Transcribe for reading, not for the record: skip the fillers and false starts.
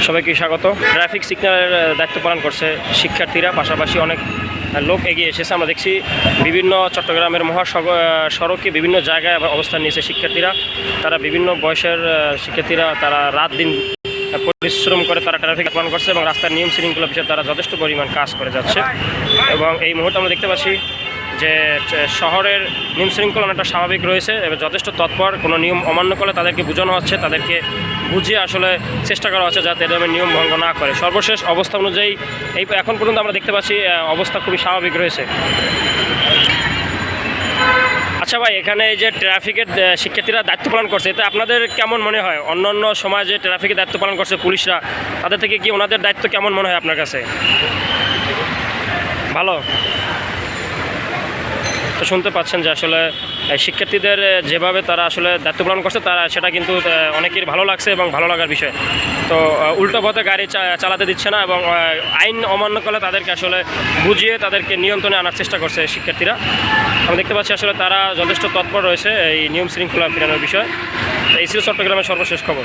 সবাইকে স্বাগত। ট্রাফিক সিগন্যালের দায়িত্ব পালন করছে শিক্ষার্থীরা, পাশাপাশি অনেক লোক এগিয়ে এসেছে। আমরা দেখছি বিভিন্ন চট্টগ্রামের সড়কে বিভিন্ন জায়গায় অবস্থান নিয়েছে শিক্ষার্থীরা। তারা বিভিন্ন বয়সের শিক্ষার্থীরা, তারা রাত দিন পরিশ্রম করে তারা ট্রাফিক পালন করছে এবং রাস্তার নিয়ম শৃঙ্খলা বিষয়ে তারা যথেষ্ট পরিমাণ কাজ করে যাচ্ছে। এবং এই মুহূর্তে আমরা দেখতে পাচ্ছি যে শহরের নিয়ম শৃঙ্খলা অনেকটা স্বাভাবিক রয়েছে এবং যথেষ্ট তৎপর। কোনো নিয়ম অমান্য করলে তাদেরকে বোঝানো হচ্ছে, তাদেরকে বুঝিয়ে আসলে চেষ্টা করা হচ্ছে যাতে এদের নিয়ম ভঙ্গ না করে। সর্বশেষ অবস্থা অনুযায়ী এখন পর্যন্ত আমরা দেখতে পাচ্ছি অবস্থা খুবই স্বাভাবিক রয়েছে। আচ্ছা ভাই, এখানে এই যে ট্রাফিকের শিক্ষার্থীরা দায়িত্ব পালন করছে, এতে আপনাদের কেমন মনে হয়? অন্যান্য সময় যে ট্রাফিকের দায়িত্ব পালন করছে পুলিশরা, তাদের থেকে কি ওনাদের দায়িত্ব কেমন মনে হয় আপনার কাছে? ভালো। তো শুনতে পাচ্ছেন যে আসলে শিক্ষার্থীদের যেভাবে তারা আসলে দায়িত্ব পালন করছে, তারা সেটা কিন্তু অনেকের ভালো লাগছে এবং ভালো লাগার বিষয়। তো উল্টো পথে গাড়ি চালাতে দিচ্ছে না এবং আইন অমান্য করলে তাদেরকে আসলে বুঝিয়ে তাদেরকে নিয়ন্ত্রণে আনার চেষ্টা করছে শিক্ষার্থীরা। আমরা দেখতে পাচ্ছি আসলে তারা যথেষ্ট তৎপর রয়েছে এই নিয়ম শৃঙ্খলা ফেরানোর বিষয়ে। এই ছিল চট্টগ্রামের সর্বশেষ খবর।